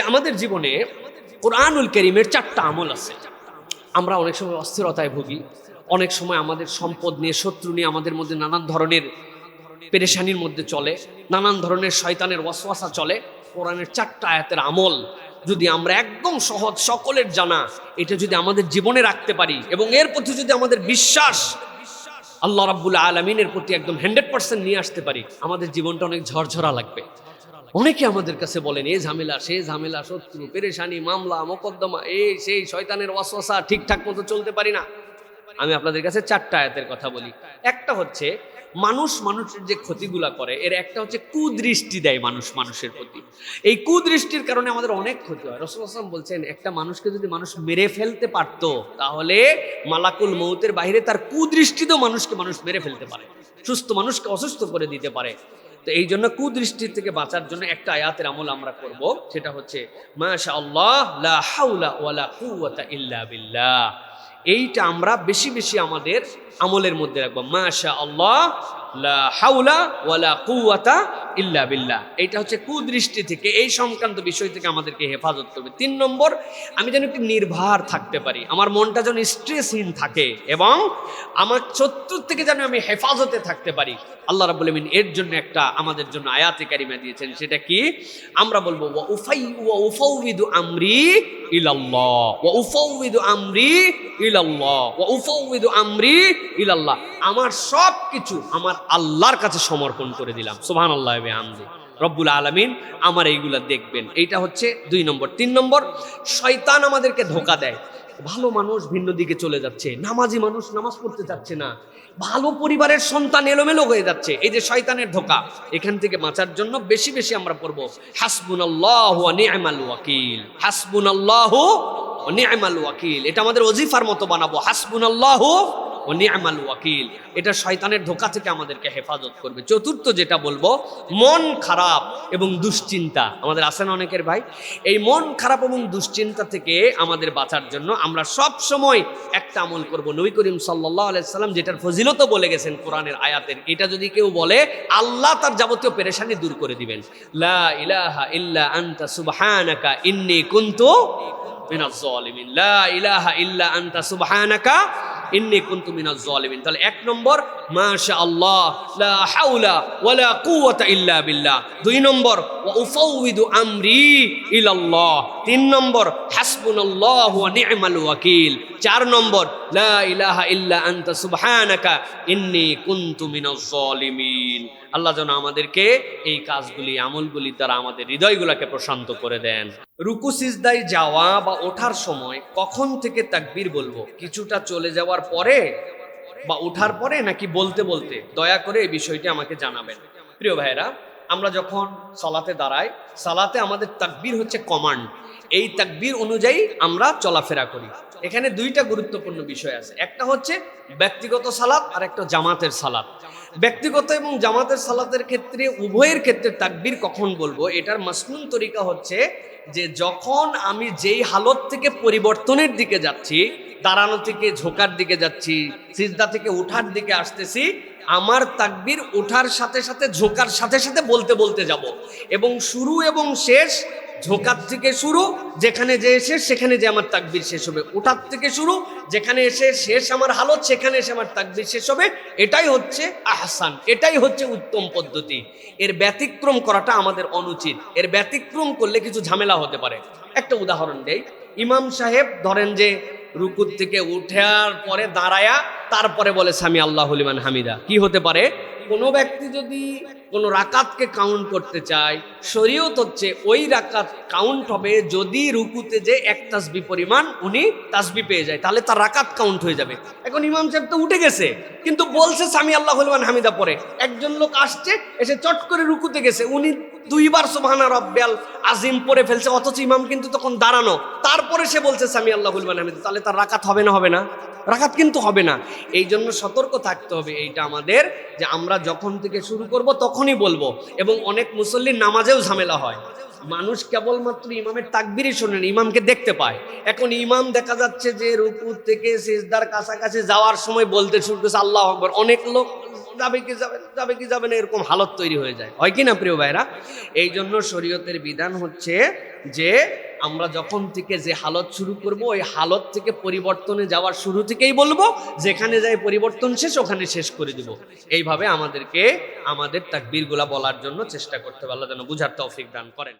আমাদের জীবনে কোরআনুল কারীমের 4টা আমল আছে। আমরা অনেক সময় অস্থিরতায় ভুগি, অনেক সময় আমাদের সম্পদ নিয়ে, শত্রু নিয়ে আমাদের মধ্যে নানান ধরনের পেরেশানির মধ্যে চলে, নানান ধরনের শয়তানের ওয়াসওয়াসা চলে। কোরআনের 4টা আয়াতের আমল যদি আমরা একদম সহজ, সকলের জানা, এটা যদি আমাদের জীবনে রাখতে পারি এবং এর প্রতি যদি আমাদের বিশ্বাস আল্লাহ রাব্বুল আলামিনের প্রতি একদম 100% নিয়ে আসতে পারি, আমাদের জীবনটা অনেক ঝরঝরা লাগবে। অনেকে আমাদের কাছে বলেন এই ঝামেলা, সেই ঝামেলা, শত্রু, পেরেশানি, মামলা, মোকদ্দমা, এই সেই শয়তানের ওয়াসওয়াসা, ঠিকঠাক মতো চলতে পারি না। আমি আপনাদের কাছে 4টা আয়াতের কথা বলি। একটা হচ্ছে মানুষের যে ক্ষতিগুলা করে, এর একটা হচ্ছে কুদৃষ্টি দেয় মানুষের প্রতি। এই কুদৃষ্টির কারণে আমাদের অনেক ক্ষতি হয়। রাসূলুল্লাহ সাল্লাল্লাহু আলাইহি ওয়াসাল্লাম বলছেন, একটা মানুষকে যদি মানুষ মেরে ফেলতে পারতো, তাহলে মালাকুল মউতের বাইরে তার কুদৃষ্টিতেও মানুষ মেরে ফেলতে পারে, সুস্থ মানুষকে অসুস্থ করে দিতে পারে। তো এই জন্য কুদৃষ্টির থেকে বাঁচার জন্য একটা আয়াতের আমল আমরা করব, সেটা হচ্ছে মাশাআল্লাহ লা হাওলা ওয়ালা কুওয়াতা ইল্লা বিল্লাহ। এইটা আমরা বেশি বেশি আমাদের আমলের মধ্যে রাখবো। মাশাআল্লাহ লা হাওলা ওয়ালা কুওয়াতা ইল্লা বিল্লাহ। এইটা হচ্ছে কুদৃষ্টি থেকে, এই সংক্রান্ত বিষয় থেকে আমাদেরকে হেফাজত করবে। 3 নম্বর, আমি যেন একটু নির্ভর থাকতে পারি, আমার মনটা যেন স্ট্রেসহীন থাকে এবং আমার শত্রুর থেকে যেন আমি হেফাজতে থাকতে পারি। আল্লাহ রাব্বুল আলামিন এর জন্য একটা আমাদের জন্য আয়াতে কারিমা দিয়েছেন। সেটা কি? আমরা বলবো ওয়া উফাউযিদু আমরি ইলাল্লাহ, ওয়া উফাউযিদু আমরি ইলাল্লাহ, ওয়া উফাউযিদু আমরি ইলাল্লাহ। আমার সব কিছু আমার আল্লাহর কাছে সমর্পণ করে দিলাম। সুবহানাল্লাহি ওয়া বিহামদিহি। রব্বুল আলামিন আমার এইগুলা দেখবেন। এইটা হচ্ছে 2 নম্বর। 3 নম্বর, শয়তান আমাদেরকে ধোঁকা দেয়। ভালো মানুষ ভিন্ন দিকে চলে যাচ্ছে, নামাজি মানুষ নামাজ পড়তে চাচ্ছে না, ভালো পরিবারের সন্তান এলোমেলো হয়ে যাচ্ছে। এই যে শয়তানের ধোঁকা, এখান থেকে বাঁচার জন্য বেশি বেশি আমরা পড়বো হাসবুনাল্লাহু ওয়া নি'মাল ওয়াকিল, হাসবুনাল্লাহু ওয়া নি'মাল ওয়াকিল। এটা আমাদের ওজিফার মতো বানাবো, হাসবুনাল্লাহু ওয়া নি'মাল ওয়াকিল। এটা শয়তানের ধোঁকা থেকে আমাদেরকে হেফাজত করবে। চতুর্থ যেটা বলবো, মন খারাপ এবং দুশ্চিন্তা। আমাদের আছে না অনেকের ভাই, এই মন খারাপ এবং দুশ্চিন্তা থেকে আমাদের বাঁচার জন্য আমরা সব সময় একটা আমল করব। নবী করিম সাল্লাল্লাহু আলাইহি সাল্লাম যেটার ফজিলতও বলে গেছেন কোরআনের আয়াতের, এটা যদি কেউ বলে, আল্লাহ তার যাবতীয় পেরেশানি দূর করে দিবেন। লা ইলাহা ইল্লা আনতা সুবহানাকা ইন্নী কুনতু মিনাজ জালিমিন, লা ইলাহা ইল্লা আনতা সুবহানাকা ইন্নী কুনতু মিনাজ জালিমিন। তাহলে 1 নম্বর মাশাআল্লাহ লা হাওলা ওয়ালা কুওয়াতা ইল্লা বিল্লাহ। 2 নম্বর ওয়া উফাউযিদু আমরি ইলাল্লাহ। 3 নম্বর হাসবুনাল্লাহু ওয়া নি'মাল ওয়াকিল। 4 নম্বর লা ইলাহা ইল্লা আনতা সুবহানাকা ইন্নী কুনতু মিনাজ জালিমিন। আল্লাহ যেন আমাদেরকে এই কাজগুলি, আমলগুলি দ্বারা আমাদের হৃদয়গুলোকে প্রশান্ত করে দেন। রুকু সিজদায় যাওয়া বা ওঠার সময় কখন থেকে তাকবীর বলবো? কিছুটা চলে যাওয়ার পরে বা ওঠার পরে, নাকি বলতে বলতে? দয়া করে এই বিষয়টি আমাকে জানাবেন। প্রিয় ভাইয়েরা, আমরা যখন সালাতে দাঁড়াই, সালাতে আমাদের তাকবীর হচ্ছে কমান্ড। এই তাকবীর অনুযায়ী আমরা চলাফেরা করি। এখানে 2টা গুরুত্বপূর্ণ বিষয় আছে। একটা হচ্ছে ব্যক্তিগত সালাত, আর একটা জামাতের সালাত। ব্যক্তিগত এবং জামাতের সালাতের ক্ষেত্রে, উভয়ের ক্ষেত্রে তাকবীর কখন বলবো, এটার মাসনুন তরিকা হচ্ছে যে যখন আমি যেই হালত থেকে পরিবর্তনের দিকে যাচ্ছি, দাঁড়ানো থেকে ঝোঁকার দিকে যাচ্ছি, সিজদা থেকে ওঠার দিকে আসতেছি, আমার তাকবীর ওঠার সাথে সাথে, ঝোঁকার সাথে সাথে বলতে বলতে যাব। এবং শুরু এবং শেষ, ঝোঁকার থেকে শুরু, যেখানে যে শেষ সেখানে যে আমার তাকবীর শেষ হবে। ওঠার থেকে শুরু, যেখানে এসে শেষ আমার হালত, সেখানে এসে আমার তাকবীর শেষ হবে। এটাই হচ্ছে আহসান, এটাই হচ্ছে উত্তম পদ্ধতি। এর ব্যতিক্রম করাটা আমাদের অনুচিত। এর ব্যতিক্রম করলে কিছু ঝামেলা হতে পারে। একটা উদাহরণ দেই। ইমাম সাহেব ধরেন যে রুকুর থেকে উঠার পরে দাঁড়ায়া তারপরে বলে সামি আল্লাহু লিমান হামিদা। কি হতে পারে? কোনো ব্যক্তি যদি কোনো রাকাতকে কাউন্ট করতে চায়, শরীয়ত হচ্ছে ওই রাকাত কাউন্ট হবে যদি রুকুতে যে 1 তাসবিহ পরিমাণ উনি তাসবিহ পেয়ে যায়, তাহলে তার রাকাত কাউন্ট হয়ে যাবে। এখন ইমাম সাহেব তো উঠে গেছে, কিন্তু বলছে সামি আল্লাহু লিমান হামিদা পরে। একজন লোক আসছে, এসে চট করে রুকুতে গেছে, উনি 2 বার সুবহানা রাব্বিয়াল আজিম পড়ে ফেলছে, অথচ ইমাম কিন্তু তখন দাঁড়ানো, তারপরে সে বলছে সামি আল্লাহু লিমান হামিদা, তাহলে তার রাকাত হবে না? হবে না, রাকাত কিন্তু হবে না। এই জন্য সতর্ক থাকতে হবে এইটা আমাদের, যে আমরা যখন থেকে শুরু করব তখনই বলবো। এবং অনেক মুসল্লির নামাজেও ঝামেলা হয়, মানুষ কেবলমাত্র ইমামের তাকবীরই শোনেন, ইমামকে দেখতে পায়। এখন ইমাম দেখা যাচ্ছে যে রুকু থেকে সিজদার কাছাকাছি যাওয়ার সময় বলতে শুরু করেছে আল্লাহু আকবার। অনেক লোক যাবে না এরকম হালত তৈরি হয়ে যায়, হয় কি না প্রিয় ভাইরা? এই জন্য শরীয়তের বিধান হচ্ছে যে আমরা যখন থেকে যে হালত শুরু করব ওই হালত থেকে পরিবর্তনে যাওয়ার শুরু থেকেই বলবো, যেখানে যাই পরিবর্তন শেষ ওখানে শেষ করে দিব। এইভাবে আমাদেরকে আমাদের তাকবীরগুলা বলার জন্য চেষ্টা করতে হবে। আল্লাহ যেন বুঝার তৌফিক দান করেন।